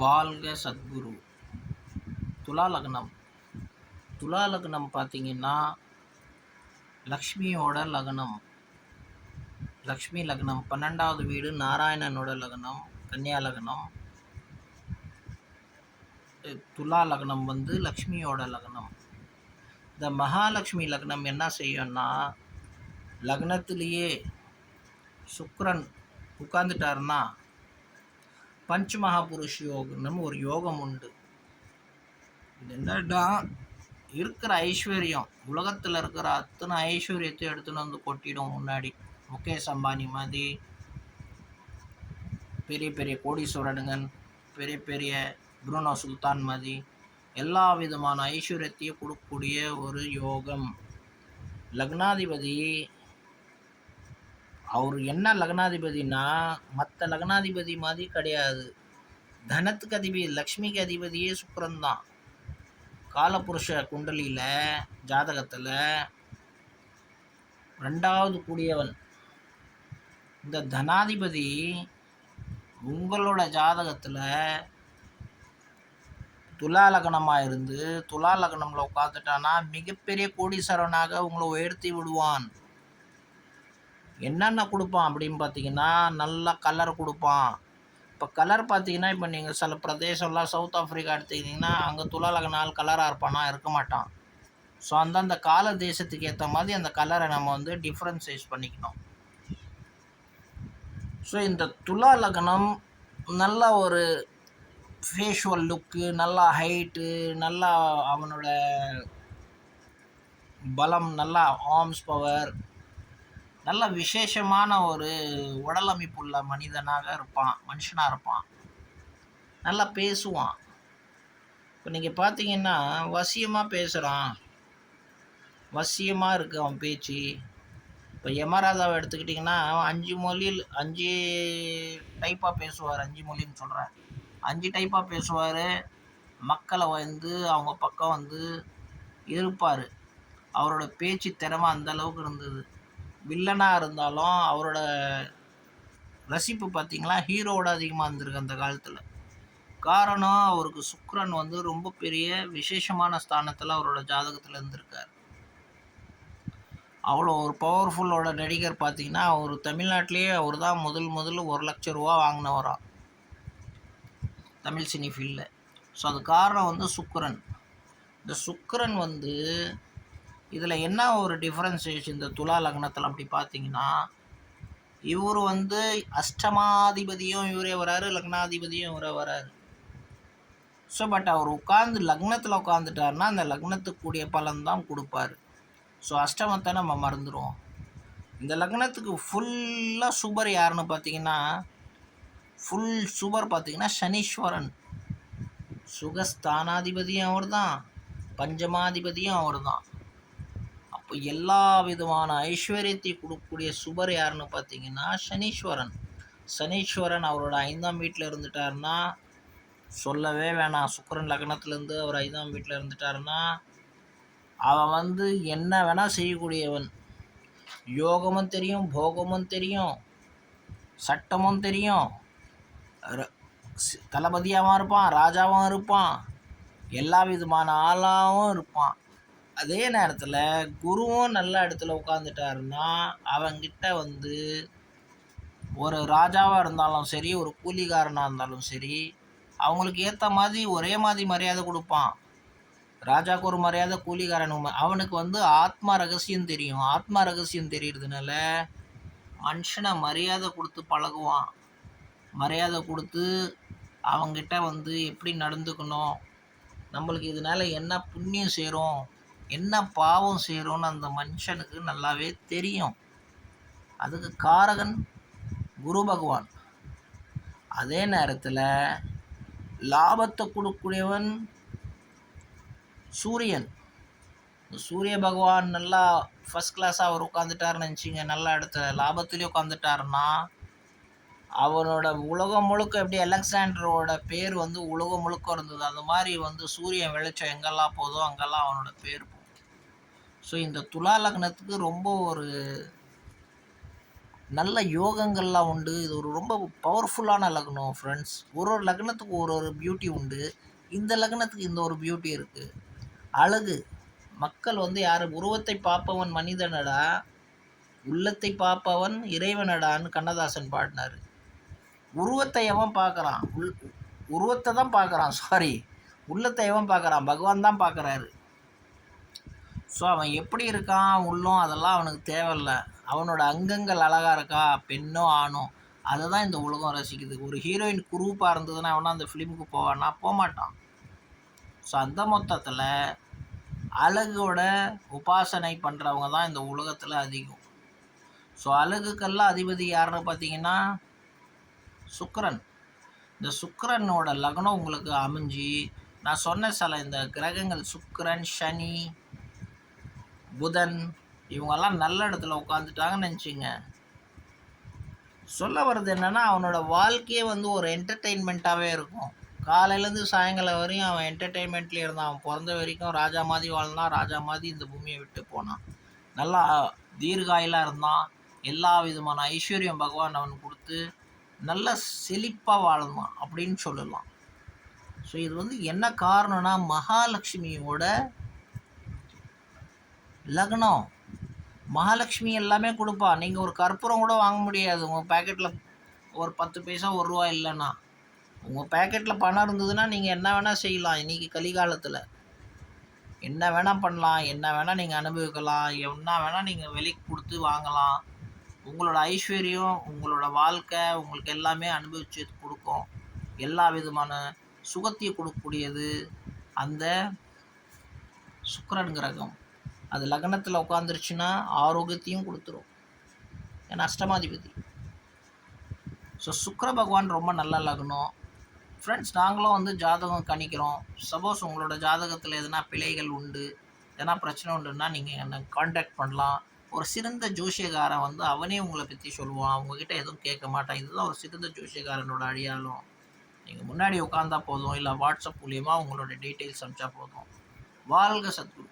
வாழ்க சத்குரு. துலா லக்னம். துலா லக்னம் பார்த்தீங்கன்னா லக்ஷ்மியோட லக்னம். லக்ஷ்மி லக்னம் 12வது வீடு நாராயணனோட லக்னம் கன்னியா லக்னம். துலா லக்னம் வந்து லக்ஷ்மியோட லக்னம். இந்த மகாலட்சுமி லக்னம் என்ன செய்யும்னா, லக்னத்திலேயே சுக்கிரன் உட்கார்ந்துட்டாருன்னா பஞ்ச மகாபுருஷ யோகம்னு ஒரு யோகம் உண்டு. இது என்னடா, இருக்கிற ஐஸ்வர்யம், உலகத்தில் இருக்கிற அத்தனை ஐஸ்வர்யத்தை எடுத்துன்னு வந்து கொட்டிடும் முன்னாடி. முகேஷ் அம்பானி மாதிரி பெரிய பெரிய கோடீஸ்வரனுங்கன், பெரிய பெரிய புருனோ சுல்தான் மாதிரி எல்லா விதமான ஐஸ்வர்யத்தையும் கொடுக்கக்கூடிய ஒரு யோகம். லக்னாதிபதி அவர் என்ன லக்னாதிபதினா மற்ற லக்னாதிபதி மாதிரி கிடையாது. தனத்துக்கு அதிபதி, லக்ஷ்மிக்கு அதிபதியே சுக்கிரன் தான். காலபுருஷ குண்டலியில் ஜாதகத்தில் 2வது கூடியவன். இந்த தனாதிபதி உங்களோட ஜாதகத்தில் துலா லக்னமாக இருந்து துலா லக்னமில் உட்காந்துட்டானா மிகப்பெரிய கோடீஸ்வரனாக உங்களை உயர்த்தி விடுவான். என்னென்ன கொடுப்பான் அப்படின்னு பார்த்தீங்கன்னா, நல்ல கலர் கொடுப்பான். இப்போ கலர் பார்த்தீங்கன்னா, இப்போ நீங்கள் சில பிரதேசம்லாம் சவுத் ஆஃப்ரிக்கா எடுத்துக்கிட்டிங்கன்னா அங்கே துலா லக்னால் கலராக இருப்பானா, இருக்க மாட்டான். ஸோ அந்தந்த கால தேசத்துக்கு ஏற்ற மாதிரி அந்த கலரை நம்ம வந்து டிஃப்ரென்சைஸ் பண்ணிக்கணும். ஸோ இந்த துலா லக்னம் நல்ல ஒரு ஃபேஷுவல் லுக்கு, நல்லா ஹைட்டு, நல்லா அவனோட பலம், நல்லா ஆர்ம்ஸ் பவர், நல்ல விசேஷமான ஒரு உடல் அமைப்புள்ள மனிதனாக இருப்பான், மனுஷனாக இருப்பான். நல்லா பேசுவான். இப்போ நீங்கள் பார்த்தீங்கன்னா வசியமாக பேசுகிறான், வசியமாக இருக்குது அவன் பேச்சு. இப்போ யமராஜாவை எடுத்துக்கிட்டிங்கன்னா 5 டைப்பாக பேசுவார். 5 மொழின்னு சொல்கிறேன், 5 டைப்பாக பேசுவார். மக்களை வந்து அவங்க பக்கம் வந்து இருப்பார். அவரோட பேச்சு திறமை அந்தளவுக்கு இருந்தது. வில்லனாக இருந்தாலும் அவரோட ரசிப்பு பார்த்திங்களா ஹீரோவோட அதிகமாக இருந்திருக்கு அந்த காலத்தில். காரணம், அவருக்கு சுக்கிரன் வந்து ரொம்ப பெரிய விசேஷமான ஸ்தானத்தில் அவரோட ஜாதகத்தில் இருந்திருக்கார். அவ்வளோ ஒரு பவர்ஃபுல்லோட நடிகர். பார்த்திங்கன்னா அவர் தமிழ்நாட்டிலேயே அவர் தான் முதல்ல 1 லட்சம் ரூபா வாங்கினவராம் தமிழ் சினி ஃபீல்டில். ஸோ அது காரணம் வந்து சுக்கிரன். இந்த சுக்கிரன் வந்து இதில் என்ன ஒரு டிஃப்ரென்சேஷன் இந்த துலா லக்னத்தில் அப்படி பார்த்தீங்கன்னா, இவர் வந்து அஷ்டமாதிபதியும் இவரே வராரு, லக்னாதிபதியும் இவரே வராரு. ஸோ பட் அவர் உட்கார்ந்து லக்னத்தில் உட்காந்துட்டாருன்னா அந்த லக்னத்துக்கு கூடிய பலன் தான் கொடுப்பார். ஸோ அஷ்டமத்தை நம்ம மறந்துடுவோம். இந்த லக்னத்துக்கு ஃபுல்லாக சுபர் யாருன்னு பார்த்தீங்கன்னா, ஃபுல் சுபர் பார்த்தீங்கன்னா சனீஸ்வரன். சுகஸ்தானாதிபதியும் அவர் தான், பஞ்சமாதிபதியும் அவர் தான். அப்போ எல்லா விதமான ஐஸ்வர்யத்தை கொடுக்கக்கூடிய சுபர் யாருன்னு பார்த்தீங்கன்னா சனீஸ்வரன். சனீஸ்வரன் அவரோட 5ஆம் வீட்டில் இருந்துட்டாருன்னா சொல்லவே வேணாம். சுக்கிரன் லக்னத்துலேருந்து அவர் 5ஆம் வீட்டில் இருந்துட்டாருன்னா அவன் வந்து என்ன வேணால் செய்யக்கூடியவன். யோகமும் தெரியும், போகமும் தெரியும், சட்டமும் தெரியும், தளபதியாகவும் இருப்பான், ராஜாவும் இருப்பான், எல்லா விதமான ஆளாகவும் இருப்பான். அதே நேரத்தில் குருவும் நல்ல இடத்துல உட்காந்துட்டாருன்னா அவங்கிட்ட வந்து ஒரு ராஜாவாக இருந்தாலும் சரி, ஒரு கூலிகாரனாக இருந்தாலும் சரி, அவங்களுக்கு ஏற்ற மாதிரி ஒரே மாதிரி மரியாதை கொடுப்பான். ராஜாவுக்கு ஒரு மரியாதை, கூலிகாரனுக்கு. அவனுக்கு வந்து ஆத்மா ரகசியம் தெரியும். ஆத்மா ரகசியம் தெரியறதுனால மனுஷனை மரியாதை கொடுத்து பழகுவான். மரியாதை கொடுத்து அவங்கிட்ட வந்து எப்படி நடந்துக்கணும், நம்மளுக்கு இதனால் என்ன புண்ணியம் சேரும், என்ன பாவம் சேரும்னு அந்த மனுஷனுக்கு நல்லாவே தெரியும். அதுக்கு காரகன் குரு பகவான். அதே நேரத்தில் லாபத்தை கொடுக்கக்கூடியவன் சூரியன். சூரிய பகவான் நல்லா ஃபஸ்ட் கிளாஸாக அவர் உட்காந்துட்டாருன்னு நினச்சிங்க, நல்ல இடத்துல லாபத்துலேயே உட்காந்துட்டாருன்னா அவனோட உலகம் முழுக்க எப்படி அலெக்சாண்டரோட பேர் வந்து உலகம் முழுக்க இருந்தது, அந்த மாதிரி வந்து சூரியன் வெளிச்சம் எங்கெல்லாம் போதோ அங்கெல்லாம் அவனோட பேர் போகும். ஸோ இந்த துலா லக்னத்துக்கு ரொம்ப ஒரு நல்ல யோகங்கள்லாம் உண்டு. இது ஒரு ரொம்ப பவர்ஃபுல்லான லக்னம் ஃப்ரெண்ட்ஸ். ஒரு ஒரு லக்னத்துக்கு ஒரு ஒரு பியூட்டி உண்டு. இந்த லக்னத்துக்கு இந்த ஒரு பியூட்டி இருக்குது. அழகு. மக்கள் வந்து யார் உருவத்தை பார்ப்பவன் மனிதனடா, உள்ளத்தை பார்ப்பவன் இறைவனடான்னு கண்ணதாசன் பாடினார். உருவத்தை எவன் பார்க்குறான்? உருவத்தை தான் பார்க்குறான், சாரி, உள்ளத்தை எவன் பார்க்குறான்? பகவான் தான் பார்க்குறாரு. ஸோ அவன் எப்படி இருக்கான் உள்ளம் அதெல்லாம் அவனுக்கு தேவையில்ல. அவனோட அங்கங்கள் அழகாக இருக்கா, பெண்ணோ ஆணோ, அதை தான் இந்த உலகம் ரசிக்குது. ஒரு ஹீரோயின் குரூப்பாக இருந்ததுன்னா அவனா அந்த ஃபிலிமுக்கு போவான்னா போகமாட்டான். ஸோ அந்த மொத்தத்தில் அழகோட உபாசனை பண்ணுறவங்க தான் இந்த உலகத்தில் அதிகம். ஸோ அழகுக்கெல்லாம் அதிபதி யாருன்னு பார்த்தீங்கன்னா சுக்கிரன். இந்த சுக்கிரனோட லக்னம் உங்களுக்கு அமைஞ்சி, நான் சொன்ன சில இந்த கிரகங்கள் சுக்கிரன், சனி, புதன் இவங்கெல்லாம் நல்ல இடத்துல உட்காந்துட்டாங்கன்னு நினச்சிங்க. சொல்ல வர்றது என்னென்னா அவனோட வாழ்க்கையே வந்து ஒரு என்டர்டெயின்மெண்ட்டாகவே இருக்கும். காலையிலேருந்து சாயங்காலம் வரையும் அவன் என்டர்டெயின்மெண்ட்லேயே இருந்தான். அவன் பிறந்த வரைக்கும் ராஜா மாதிரி வாழ்ந்தான், ராஜா மாதிரி இந்த பூமியை விட்டு போனான். நல்லா தீர்காயிலாக இருந்தான். எல்லா விதமான ஐஸ்வர்யம் பகவான் அவனுக்கு கொடுத்து நல்ல செழிப்பாக வாழ்ந்தான் அப்படின்னு சொல்லலாம். ஸோ இது வந்து என்ன காரணம்னா மகாலட்சுமியோட லக்னம். மகாலட்சுமி எல்லாமே கொடுப்பா. நீங்கள் ஒரு கற்பூரம் கூட வாங்க முடியாது உங்கள் பேக்கெட்டில் ஒரு 10 பைசா ₹1 இல்லைன்னா. உங்கள் பேக்கெட்டில் பணம் இருந்ததுன்னா நீங்கள் என்ன வேணால் செய்யலாம். இன்றைக்கி கலிகாலத்தில் என்ன வேணால் பண்ணலாம், என்ன வேணால் நீங்கள் அனுபவிக்கலாம், என்ன வேணால் நீங்கள் விலைக்கு கொடுத்து வாங்கலாம். உங்களோட ஐஸ்வர்யம், உங்களோட வாழ்க்கை உங்களுக்கு எல்லாமே அனுபவிச்சு கொடுக்கும். எல்லா விதமான சுகத்தையும் கொடுக்கக்கூடியது அந்த சுக்கிரன் கிரகம். அது லக்னத்தில் உட்காந்துருச்சுன்னா ஆரோக்கியத்தையும் கொடுத்துரும். ஏன்னா அஷ்டமாதிபதி. ஸோ சுக்கிர பகவான் ரொம்ப நல்ல லக்னம். ஃப்ரெண்ட்ஸ், நாங்களும் வந்து ஜாதகம் கணிக்கிறோம். சப்போஸ் உங்களோட ஜாதகத்தில் எதனா பிழைகள் உண்டு, எதனா பிரச்சனை உண்டுன்னா நீங்கள் என்னை காண்டாக்ட் பண்ணலாம். ஒரு சிறந்த ஜோசியக்காரன் வந்து அவனே உங்களை பற்றி சொல்லுவான். அவங்கக்கிட்ட எதுவும் கேட்க மாட்டான். இதுதான் ஒரு சிறந்த ஜோசியக்காரனோட அடையாளம். நீங்கள் முன்னாடி உட்காந்தா போதும், இல்லை வாட்ஸ்அப் மூலியமாக உங்களோட டீட்டெயில்ஸ் அனுப்பிச்சா போதும். வாழ்க சத்குரு.